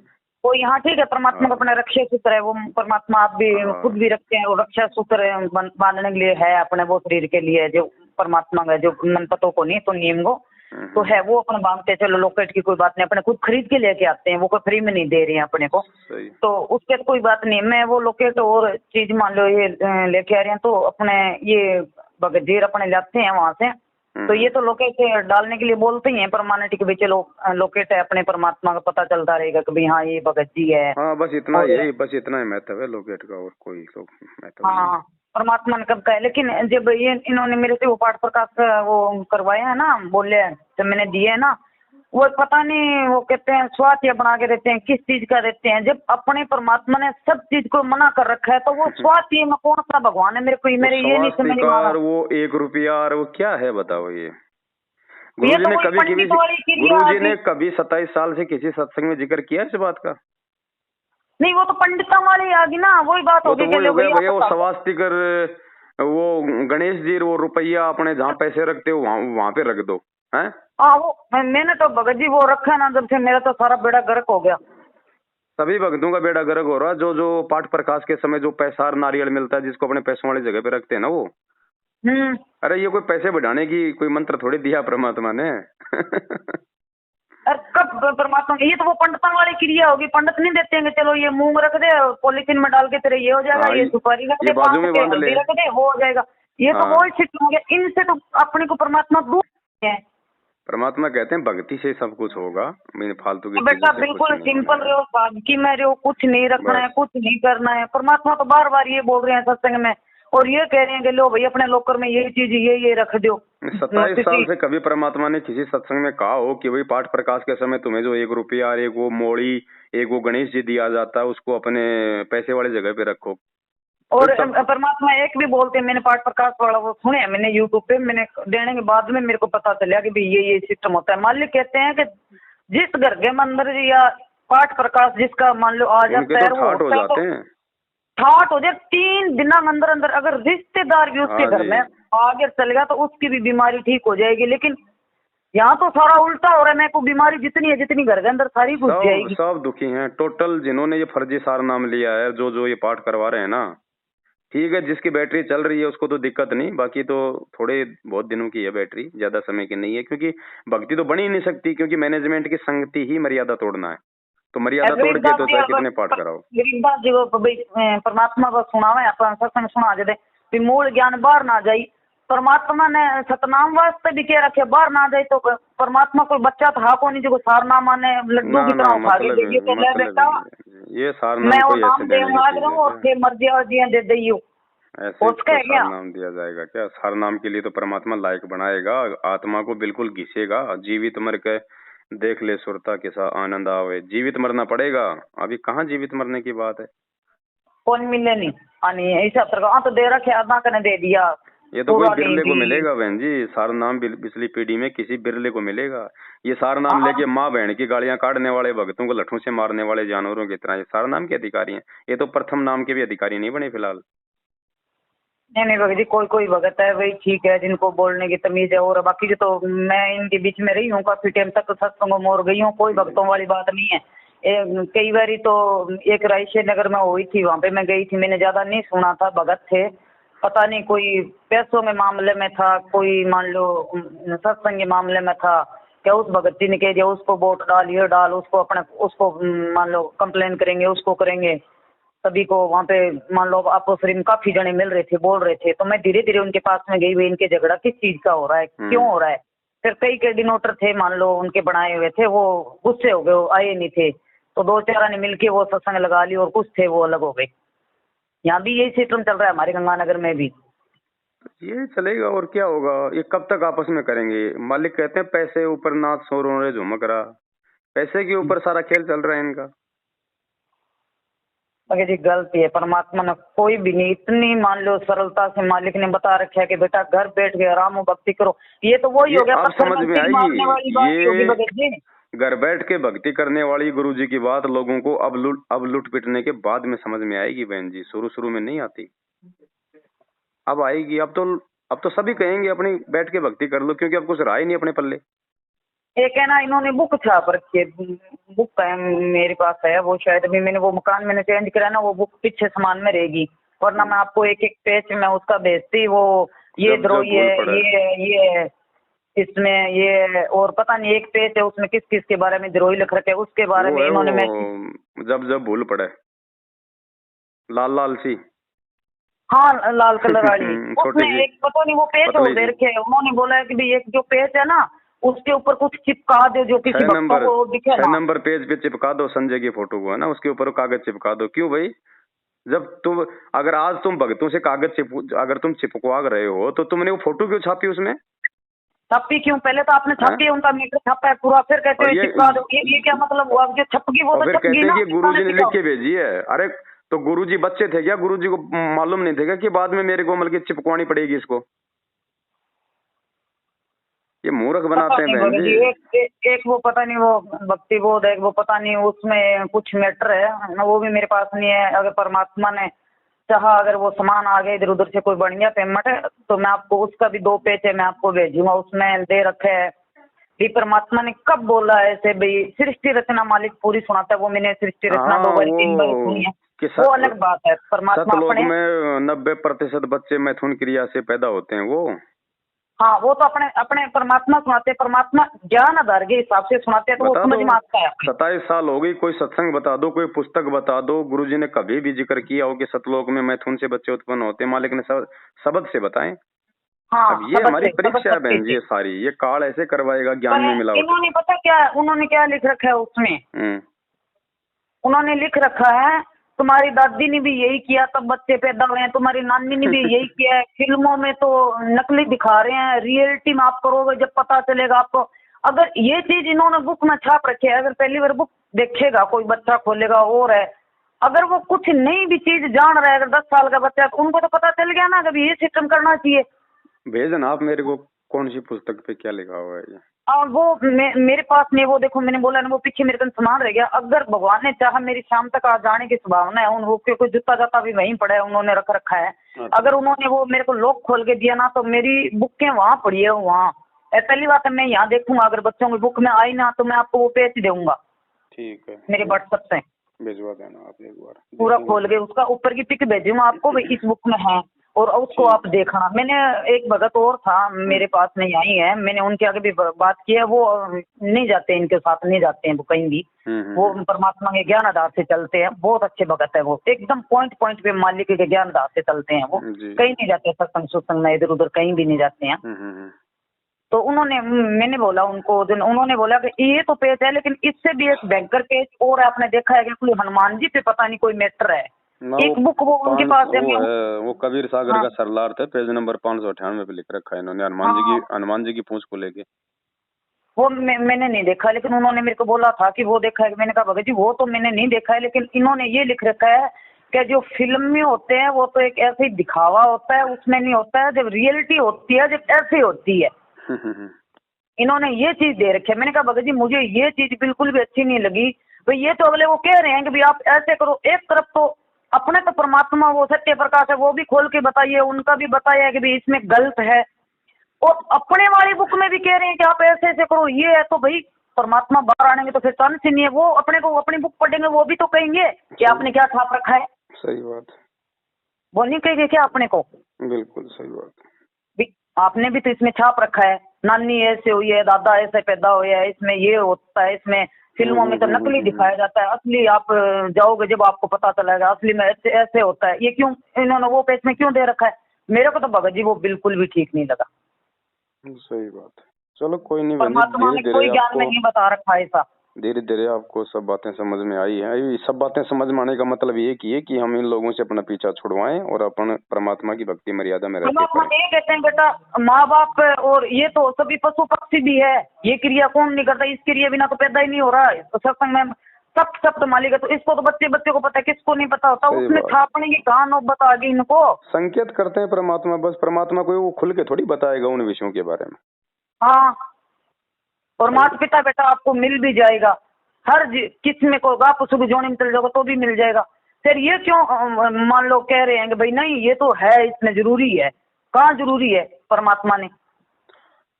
कोई, हाँ ठीक है, परमात्मा का अपना रक्षा सूत्र है, वो परमात्मा आप भी खुद भी रखते हैं, वो रक्षा सूत्र बांधने के लिए है अपने, वो शरीर के लिए जो परमात्मा का, जो मनपतों को नहीं तो नियम को तो है, वो अपने बांधते हैं। चलो लोकेट की कोई बात नहीं, अपने खुद खरीद के लेके आते हैं, वो कोई फ्री में नहीं दे रहे हैं अपने को, तो उसके कोई बात नहीं। मैं वो लोकेट और चीज मान लो ये लेके आ रहे हैं, तो अपने ये बगजीर अपने लाते हैं वहां से, तो ये तो लोकेट डालने के लिए बोलते ही हैं परमानेंट कि भाई चलो लोकेट है, अपने परमात्मा का पता चलता रहेगा कि भाई हाँ ये भगत जी है। हाँ बस इतना यही, बस इतना ही महत्व है लोकेट का, और कोई तो महत्व नहीं। हाँ परमात्मा ने कब कहा है, लेकिन जब ये इन्होंने मेरे से वो पाठ प्रकाश का वो करवाया है ना, बोले जब मैंने दिए है ना, वो पता नहीं वो कहते हैं स्वास्थ्य बना के देते हैं, किस चीज का देते हैं, जब अपने परमात्मा ने सब चीज को मना कर रखा है तो वो स्वास्थ्य में कौन सा भगवान है, मेरे को मेरे ये नहीं समझ में आ रहा। वो 1 रुपया और वो क्या है बताओ ये। ये तो गुरुजी ने कभी 27 साल से किसी सत्संग में जिक्र किया इस बात का? नहीं, वो तो पंडितों वाली आ गई ना, वही बात होगी कि भैया वो स्वास्तिक वो गणेश जी वो रुपया अपने जहाँ पैसे रखते हो वहाँ पे रख दो हैं। हाँ वो मैंने तो भगत जी वो रखा ना, जब से मेरा तो सारा बेड़ा गर्क हो गया। सभी भक्तों का बेड़ा गर्क हो रहा, जो पाठ प्रकाश के समय जो पैसा नारियल मिलता है जिसको अपने पैसों वाली जगह पे रखते हैं ना वो। अरे ये कोई पैसे बढ़ाने की कोई मंत्र थोड़ी दिया परमात्मा ने। अरे कब परमात्मा, ये तो वो पंडितों वाली क्रिया होगी, पंडित नहीं देते हैं चलो ये मूंग रख दे पॉलिथीन में डाल के तेरे ये हो जाएगा, ये सुपारी रख दे, बाजू में बांध ले रख दे वो हो जाएगा, ये तो वो सिस्टम हो गया। इनसे तो अपने को परमात्मा दूर है। परमात्मा कहते हैं भक्ति से सब कुछ होगा, मैंने फालतू की बेटा बिल्कुल सिंपल रहो, सादगी में रहो, कुछ नहीं रखना है, कुछ नहीं करना है। परमात्मा तो बार बार ये बोल रहे हैं सत्संग में, और ये कह रहे हैं कि लो भाई अपने लोकर में ये चीज ये रख दो। 27 साल से कभी परमात्मा ने किसी सत्संग में कहा हो कि भाई पाठ प्रकाश के समय तुम्हें जो 1 रुपया और एक वो मोड़ी एक वो गणेश जी दिया जाता है उसको अपने पैसे वाली जगह पे रखो? और परमात्मा एक भी बोलते हैं, मैंने पाठ प्रकाश वाला वो सुने, मैंने यूट्यूब पे, मैंने देने के बाद में मेरे को पता चला कि भाई ये सिस्टम होता है। मालिक कहते हैं कि जिस घर के मंदिर या पाठ प्रकाश जिसका मान लो आ जाता है वो ठाट हो जाए 3 दिन अंदर अंदर, अगर रिश्तेदार भी उसके घर में आगे चल गया तो उसकी भी बीमारी ठीक हो जाएगी। लेकिन यहाँ तो सारा उल्टा हो रहा है, मेरे को बीमारी जितनी है जितनी घर के अंदर सारी घुस जाएगी। सब दुखी हैं टोटल, जिन्होंने ये फर्जी सार नाम लिया है, जो ये पाठ करवा रहे हैं ना, ठीक है जिसकी बैटरी चल रही है उसको तो दिक्कत नहीं, बाकी तो थोड़े बहुत दिनों की है बैटरी, ज्यादा समय की नहीं है, क्योंकि भक्ति तो बन ही नहीं सकती, क्योंकि मैनेजमेंट की संगति ही मर्यादा तोड़ना है, तो मर्यादा तोड़ के तो चाहे कितने पाठ कराओ। गरीबदास जी को परमात्मा को सुनावे सत्संग सुना दे, मूल ज्ञान बाहर ना जाई, परमात्मा ने सतनाम वास्ते भी कह रखे बाहर ना जाए, तो परमात्मा कोई बच्चा था को नहीं जो सार ना माने लड्डू की तरह खा के ये तो ले बेटा ये सार मैं वो नाम दे मांग रहा हूँ और फिर मर्जी दे दियो ऐसे सार नाम दिया जाएगा क्या? सार नाम के लिए तो परमात्मा लायक बनाएगा, आत्मा को बिल्कुल घिसेगा, जीवित मर के देख ले सुरता के साथ आनंद आवे, जीवित मरना पड़ेगा, अभी कहाँ जीवित मरने की बात है, कौन मिले नहीं ऐसा तो दे रखे आधा करने दे दिया, ये तो कोई बिरले को मिलेगा बहन जी, सार नाम पिछली पीढ़ी में किसी बिरले को मिलेगा। ये सार नाम लेके माँ बहन की गालियां काटने वाले, भक्तों को लठों से मारने वाले जानवरों की तरह ये सार नाम के अधिकारी हैं, ये तो प्रथम नाम के भी अधिकारी नहीं बने फिलहाल। नहीं भगत जी, कोई भगत है वही ठीक है जिनको बोलने की तमीज है, और बाकी जो तो मैं इनके बीच में रही हूँ काफी टाइम तक, सत्संगों में और गई हूँ, कोई भक्तों वाली बात नहीं है। कई बारी तो एक रायशेर नगर में हुई थी, वहां पे मैं गई थी, मैंने ज्यादा नहीं सुना था, भगत थे, पता नहीं कोई पैसों में मामले में था, कोई मान लो सत्संग के मामले में था, क्या उस भगत जी ने कह दिया उसको वोट डाल ये डाल, उसको मान लो कंप्लेन करेंगे, उसको करेंगे, सभी को वहाँ पे मान लो आपस में काफी जने मिल रहे थे, बोल रहे थे, तो मैं धीरे धीरे उनके पास में गई, वे इनके झगड़ा किस चीज का हो रहा है, क्यों हो रहा है। फिर कई कोऑर्डिनेटर थे मान लो उनके बनाए हुए थे, वो गुस्से हो गए, वो आए नहीं थे, तो 2-4 ने मिलके वो सत्संग लगा ली और कुछ थे वो अलग हो गए। यहाँ भी यही सिस्टम चल रहा है हमारे गंगानगर में भी, ये चलेगा और क्या होगा, ये कब तक आपस में करेंगे। मालिक कहते हैं पैसे ऊपर नाच शोर झुमक रहा, पैसे के ऊपर सारा खेल चल रहा है इनका। अगर जी गलती है, परमात्मा ने कोई भी नहीं, इतनी मान लो सरलता से मालिक ने बता रखा है कि बेटा घर बैठ के आराम भक्ति करो। ये तो वही हो गया अब पत्थर समझ में में तीर मारने वाली बात आएगी। होगी ये भगत जी। घर बैठ के भक्ति करने वाली गुरुजी की बात लोगों को अब लुट पिटने के बाद में समझ में आएगी बहन जी, शुरू शुरू में नहीं आती, अब आएगी। अब तो सभी कहेंगे अपनी बैठ के भक्ति कर लो, क्योंकि अब कुछ रहा ही नहीं अपने पल्ले। एक है ना, इन्होंने बुक छाप रखी है, बुक है मेरे पास है वो, शायद अभी मैंने वो मकान मैंने चेंज करा ना, वो बुक पीछे सामान में रहेगी, वरना मैं आपको एक एक पेज में उसका भेजती। वो ये द्रोही है, ये इसमें ये, और पता नहीं एक पेज है उसमें किस किस के बारे में द्रोही लिख रखे है, उसके बारे में इन्होंने जब भूल पड़े लाल लाल सी, हाँ लाल कलर वाली उसमें एक पता नहीं वो पेज हो दे रखे है। उन्होंने बोला है कि भाई एक जो पेज है ना उसके ऊपर कुछ चिपका दो जो किसी भक्तों को दिखे। 6 नंबर पेज पे चिपका दो संजय की फोटो को, है ना, उसके ऊपर कागज चिपका दो। क्यों भाई, जब तुम अगर आज तुम भक्तों से कागज अगर तुम चिपकवा रहे हो तो तुमने वो फोटो क्यों छापी उसमें? छापी क्यों? पहले तो आपने छापी है, उनका मीटर छापा है पूरा, फिर कहते हो चिपका दो। ये क्या मतलब हुआ? जो छपकी वो तो छपकी ना, गुरुजी ने लिख के भेजी है। अरे तो गुरुजी बच्चे थे क्या? गुरुजी को मालूम नहीं था क्या कि बाद में मेरे को मतलब चिपकवानी पड़ेगी इसको? ये मूर्ख बनाते हैं बहन जी। एक वो पता नहीं वो भक्ति बोध है, वो पता नहीं उसमें कुछ मैटर है ना, वो भी मेरे पास नहीं है। अगर परमात्मा ने चाहा, अगर वो सामान आ गया इधर उधर से कोई बढ़िया पेमेंट है तो मैं आपको उसका भी 2 पेज है मैं आपको भेजूंगा, उसमें दे रखे है कि परमात्मा ने कब बोला है ऐसे। भाई सृष्टि रचना मालिक पूरी सुनाता है, वो मैंने सृष्टि रचना 2 बार 3 बार सुनी है, वो अलग बात है। परमात्मा अपने में 90% बच्चे मैथुन क्रिया से पैदा होते हैं वो, हाँ वो तो अपने परमात्मा सुनाते हैं, परमात्मा ज्ञान आधार के हिसाब से सुनाते हैं, तो वो समझ में आता है। 27 साल हो गई, कोई सत्संग बता दो, कोई पुस्तक बता दो, गुरुजी ने कभी भी जिक्र किया हो कि सतलोक में मैथुन से बच्चे उत्पन्न होते हैं? मालिक ने शब्द से बताएं। हाँ, अब ये हमारी परीक्षा है बहन जी, ये सारी ये काल ऐसे करवाएगा ज्ञान में मिलावट। इन्होंने पता क्या उन्होंने क्या लिख रखा है उसमें? उन्होंने लिख रखा है तुम्हारी दादी ने भी यही किया तब बच्चे पैदा हुए हैं, तुम्हारी नानी ने भी यही किया है। फिल्मों में तो नकली दिखा रहे हैं, रियलिटी में आप करोगे जब पता चलेगा आपको। अगर ये चीज इन्होंने बुक में छाप रखी है, अगर पहली बार बुक देखेगा कोई बच्चा खोलेगा और है, अगर वो कुछ नई भी चीज जान रहा है, अगर 10 साल का बच्चा, तो उनको तो पता चल गया ना कि ये सिस्टम करना चाहिए। भेजना आप मेरे को कौन सी पुस्तक पे क्या लिखा हुआ है ये? वो मेरे पास नहीं, वो देखो मैंने बोला ना वो पीछे मेरे को सामान रह गया। अगर भगवान ने चाहा मेरी शाम तक आ जाने की संभावना है, उन कोई जूता जाता भी वहीं पड़ा है, उन्होंने रख रखा है। अगर उन्होंने वो मेरे को लॉक खोल के दिया ना तो मेरी बुकें वहाँ पड़ी है वहाँ। पहली बात है मैं यहाँ देखूंगा, अगर बच्चों की बुक में आई ना तो मैं आपको वो पेज दूंगा। ठीक है, मेरे व्हाट्सएप से भिजवा देना आप एक बार, पूरा खोल के उसका ऊपर की पिक भेजूंगा आपको, इस बुक में है और उसको आप देखना। मैंने एक भगत और था मेरे पास नहीं आई है, मैंने उनके आगे भी बात की है, वो नहीं जाते, इनके साथ नहीं जाते हैं वो कहीं भी, वो परमात्मा के ज्ञान आधार से चलते हैं। बहुत अच्छे भगत है वो, एकदम पॉइंट पॉइंट पे मालिक के ज्ञान आधार से चलते हैं वो, कहीं नहीं जाते सत्संग सुत्संग में इधर उधर कहीं भी नहीं जाते हैं। तो उन्होंने, मैंने बोला उनको, उन्होंने बोला कि ये तो पेज है लेकिन इससे भी एक बैंकर पेज और आपने देखा है कि कोई हनुमान जी पे पता नहीं कोई मैटर है, एक बुक वो उनके पास है। वो कबीर सागर का सरलार थे, पेज नंबर 598 पे लिख रखा है इन्होंने, हनुमान जी की पूंछ को लेके। वो मैंने नहीं देखा, लेकिन उन्होंने मेरे को बोला था कि वो देखा है। मैंने कहा भगत जी वो तो मैंने नहीं देखा है, लेकिन इन्होंने ये लिख रखा है कि जो फिल्म में होते हैं वो तो एक ऐसे ही दिखावा होता है, उसमें नहीं होता है, जब रियलिटी होती है जब ऐसे होती है। इन्होंने ये चीज दे रखी है। मैंने कहा भगत जी मुझे ये चीज बिल्कुल भी अच्छी नहीं लगी। भाई ये तो अगले वो कह रहे हैं कि भाई आप ऐसे करो, एक तरफ तो अपने तो परमात्मा वो सत्य प्रकाश है, वो भी खोल के बताइए, उनका भी बताया कि भाई इसमें गलत है, और अपने वाली बुक में भी कह रहे हैं कि आप ऐसे ऐसे करो, ये है। तो भाई परमात्मा बाहर आनेंगे तो फिर चांस ही नहीं है, वो अपने को अपनी बुक पढ़ेंगे वो भी तो कहेंगे कि आपने क्या छाप रखा है। सही बात, वो नहीं कहेंगे क्या अपने को? बिल्कुल सही बात। आपने भी तो इसमें छाप रखा है, नानी ऐसे हुई है, दादा ऐसे पैदा हुआ है, इसमें ये होता है, इसमें फिल्मों में तो नकली दिखाया जाता है, असली आप जाओगे जब आपको पता चलेगा असली में ऐसे ऐसे होता है। ये क्यों इन्होंने वो पेज में क्यों दे रखा है? मेरे को तो भगत जी वो बिल्कुल भी ठीक नहीं लगा। सही बात। चलो कोई नहीं, परमात्मा ने कोई ज्ञान नहीं बता रखा ऐसा। धीरे धीरे आपको सब बातें समझ में आई है। सब बातें समझ में आने का मतलब ये की है कि हम इन लोगों से अपना पीछा छुड़वाएं और अपन परमात्मा की भक्ति मर्यादा में रहते हैं। ये कहते हैं बेटा माँ बाप और ये तो सभी पशु पक्षी भी है, ये क्रिया कौन नहीं करता, इस क्रिया बिना तो पैदा ही नहीं हो रहा है। तो सत्संग में सब सब तो मालिक है, तो इसको तो बच्चे बच्चे को पता है, किसको नहीं पता होता। सही उसमें बात। छापने की कहाँ नौबत आ गई इनको। संकेत करते हैं परमात्मा, बस परमात्मा को वो खुल के थोड़ी बताएगा उन विषयों के बारे में। हाँ, और माता पिता बेटा आपको मिल भी जाएगा, हर किस्म को आप सुबह जोड़े में चल जाओगे तो भी मिल जाएगा। फिर ये क्यों मान लो कह रहे हैं कि भाई नहीं ये तो है इसमें जरूरी है, कहाँ जरूरी है परमात्मा ने।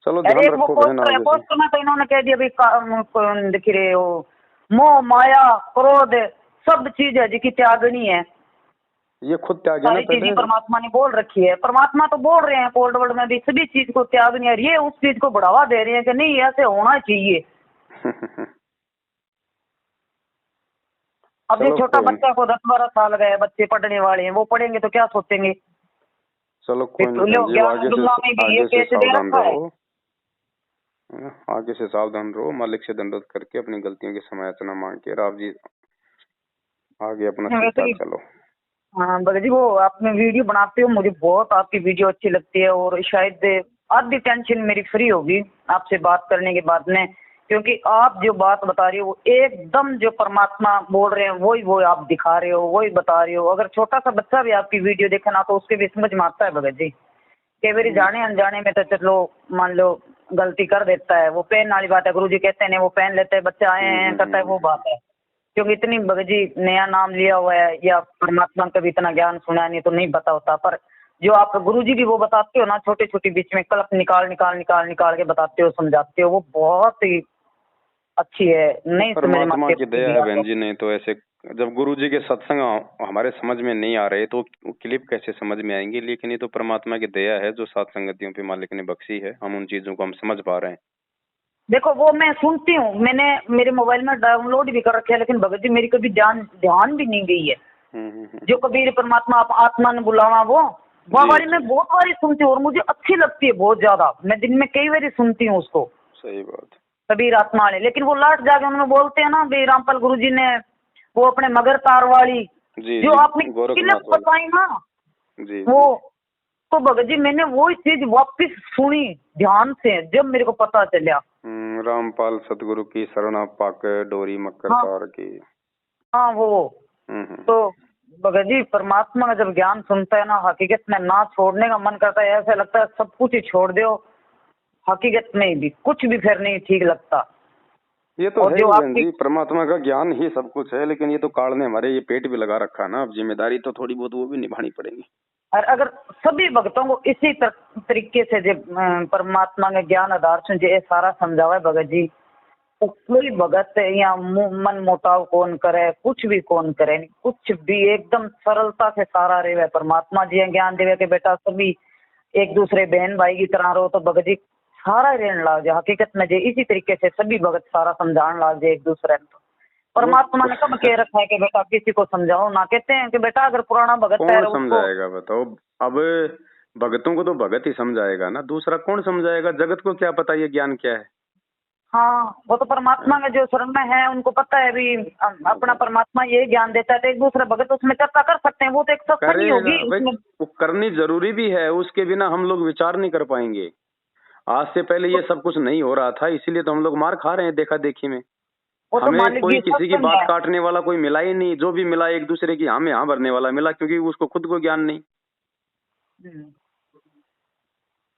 चलो अरे ध्यान एक वो रखो बहन पोस्टर है, आगे से। पोस्टर में तो इन्होंने कह दिया भाई दिख रहे हो, मोह माया क्रोध सब चीज है जिसकी त्यागनी है। ये खुद त्याग है ना सारी चीजें पहले। परमात्मा ने बोल रखी है, परमात्मा तो बोल रहे हैं कोल्ड वर्ल्ड में भी सभी चीज को त्यागनी है। ये उस चीज को बढ़ावा दे रहे हैं कि नहीं ऐसे होना चाहिए। अब ये चलो छोटा कोई बच्चा को 10-12 साल गए, बच्चे पढ़ने वाले हैं, वो पढ़ेंगे तो क्या सोचेंगे। चलो कोई नहीं बहन जी, आगे से सावधान रहो। आगे से सावधान रहो, मालिक से दंडवत करके अपनी गलतियों की समायाचना मांग के राव जी आगे अपना सीखता चलो। हाँ भगत जी, वो आपने वीडियो बनाते हो, मुझे बहुत आपकी वीडियो अच्छी लगती है, और शायद आधी टेंशन मेरी फ्री होगी आपसे बात करने के बाद में, क्योंकि आप जो बात बता रही हो वो एकदम जो परमात्मा बोल रहे हैं वही वो आप दिखा रहे हो, वही बता रहे हो। अगर छोटा सा बच्चा भी आपकी वीडियो देखे ना तो उसके भी समझ में आता है भगत जी। कई बार जाने अनजाने में तो चलो मान लो गलती कर देता है, वो पेन वाली बात है, गुरुजी कहते हैं वो पेन लेते हैं बच्चा आए हैं करता है, वो बात है। क्योंकि इतनी भगत जी नया नाम लिया हुआ है या परमात्मा का भी इतना ज्ञान सुना नहीं तो नहीं पता होता, पर जो आप गुरुजी भी वो बताते हो ना छोटी छोटी बीच में कल्प निकाल निकाल निकाल निकाल के बताते हो समझाते हो, वो बहुत ही अच्छी है। नहीं परमात्मा की दया है बहन जी, नहीं तो ऐसे जब गुरुजी के सत्संग हमारे समझ में नहीं आ रहे तो क्लिप कैसे समझ में आएंगे। लेकिन ये तो परमात्मा की दया है जो सात संगतियों पे मालिक ने बख्शी है, हम उन चीजों को हम समझ पा रहे हैं। देखो वो मैं सुनती हूँ, मैंने मेरे मोबाइल में डाउनलोड भी कर रखे है, लेकिन भगत जी मेरी कभी ध्यान भी नहीं गई है। जो कबीर परमात्मा आत्मा ने बुलावा वो वाली मैं बहुत बारी सुनती हूँ और मुझे अच्छी लगती है बहुत ज्यादा, मैं दिन में कई बारी सुनती हूँ उसको। सही बात। कबीर आत्मा वाले, लेकिन वो लास्ट जाके उन्होंने बोलते हैं ना भाई रामपाल गुरुजी ने वो अपने मगर तार वाली जो आपने किलप बताई ना वो, तो भगत जी मैंने वो चीज वापस सुनी ध्यान से जब मेरे को पता चला। रामपाल सतगुरु की शरण पाक डोरी मकर तार की। हाँ वो तो भगत जी परमात्मा का जब ज्ञान सुनता है ना हकीकत में ना छोड़ने का मन करता है, ऐसा लगता है सब कुछ ही छोड़ दो, हकीकत में भी कुछ भी फिर नहीं ठीक लगता। ये तो है बहन जी, परमात्मा का ज्ञान ही सब कुछ है, लेकिन ये तो काल ने हमारे ये पेट भी लगा रखा है ना, अब जिम्मेदारी तो थोड़ी बहुत वो भी निभानी पड़ेगी। और अगर सभी भक्तों को इसी तरीके से जब परमात्मा के ज्ञान आधार से जो सारा समझावा है भगत जी, तो कोई भगत या मन मोटाव कौन करे, कुछ भी कौन करे, कुछ भी एकदम सरलता से सारा रहे। परमात्मा जी ज्ञान देवे के बेटा सभी एक दूसरे बहन भाई की तरह रहो, तो भगत जी सारा रहने लग जाए हकीकत में जे इसी तरीके से सभी भगत सारा समझाने लग जाए एक दूसरे को। परमात्मा ने कब कह रखा है कि बेटा किसी को समझाओ ना, कहते हैं कि बेटा अगर पुराना भगत है कौन समझाएगा बताओ। अब भगतों को तो भगत ही समझाएगा ना, दूसरा कौन समझाएगा। जगत को क्या पता ये ज्ञान क्या है। हाँ वो तो परमात्मा के जो शरण में है उनको पता है भी अपना परमात्मा ये ज्ञान देता है, तो एक दूसरे भगत उसमें चर्चा कर सकते हैं, वो तो एक सत्संग ही होगी। वो करनी जरूरी भी है, उसके बिना हम लोग विचार नहीं कर पाएंगे। आज से पहले ये सब कुछ नहीं हो रहा था, इसीलिए तो हम लोग मार खा रहे हैं देखा देखी में। हमें कोई किसी की बात काटने वाला कोई मिला ही नहीं, जो भी मिला एक दूसरे की हाँ में हाँ भरने वाला मिला, क्योंकि उसको खुद को ज्ञान नहीं।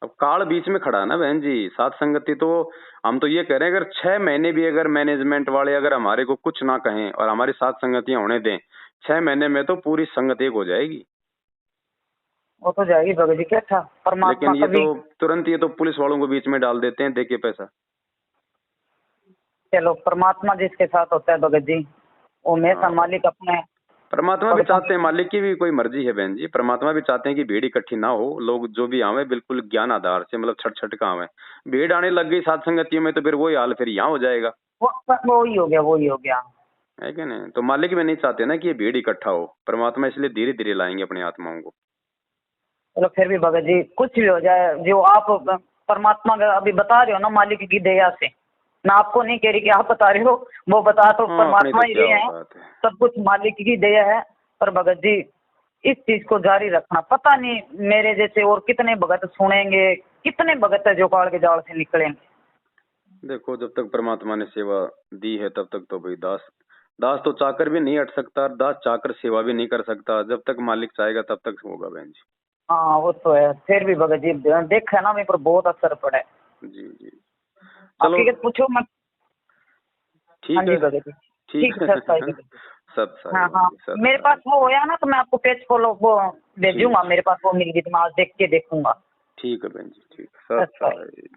अब काल बीच में खड़ा है ना बहन जी। सात संगति तो हम तो ये कह रहे हैं, अगर 6 महीने भी अगर मैनेजमेंट वाले अगर हमारे को कुछ ना कहें और हमारी सात संगतियां होने दें, 6 महीने में तो पूरी संगत एक हो जाएगी। वो तो जाएगी भगत जी, क्या था परमात्मा। लेकिन ये तो तुरंत ये तो पुलिस वालों को बीच में डाल देते हैं, देके पैसा। चलो परमात्मा जिसके साथ होता है भगत जी वो हमेशा मालिक अपने। परमात्मा भी चाहते हैं, मालिक की भी कोई मर्जी है बहन जी। परमात्मा भी चाहते हैं कि भीड़ इकट्ठी ना हो, लोग जो भी आवे बिल्कुल ज्ञान आधार से, मतलब छट छट का आवे। भीड़ आने लग गई सात संगतियों में तो फिर वही हाल फिर यहाँ हो जाएगा। वो ही हो गया है कि नहीं। तो मालिक भी नहीं चाहते ना कि ये भीड़ इकट्ठा हो, परमात्मा इसलिए धीरे धीरे लाएंगे अपनी आत्माओं को। चलो फिर भी भगत जी कुछ भी हो जाए, जो आप परमात्मा का अभी बता रहे हो ना मालिक की दया से, मैं आपको नहीं कह रही कि आप बता रहे हो, वो बता तो परमात्मा ही रहे हैं, सब कुछ मालिक की दया है। पर भगत जी इस चीज को जारी रखना, पता नहीं मेरे जैसे और कितने भगत सुनेंगे, कितने भगत है जो काल के जाल से निकलेंगे। देखो जब तक परमात्मा ने सेवा दी है तब तक तो भाई दास दास तो चाकर भी नहीं हट सकता, दास चाकर सेवा भी नहीं कर सकता, जब तक मालिक चाहेगा तब तक होगा बहन जी। हाँ वो तो है, फिर भी भगत जी देखा ना मेरे पर बहुत असर पड़ा है। जी जी आपकी चलो बात पूछो मत। हाँ ठीक जी है। भगत जी, ठीक ठीक है, सर सही है। सब सही हाँ बहन हाँ, जी, सब मेरे पास सही। वो होया ना तो मैं आपको पेज फॉलो वो ठीक भेजूंगा, मेरे पास वो मिल गई तो मैं आज देख के देखूंगा। ठीक है बहन जी, ठीक, सब अच्छा। सही।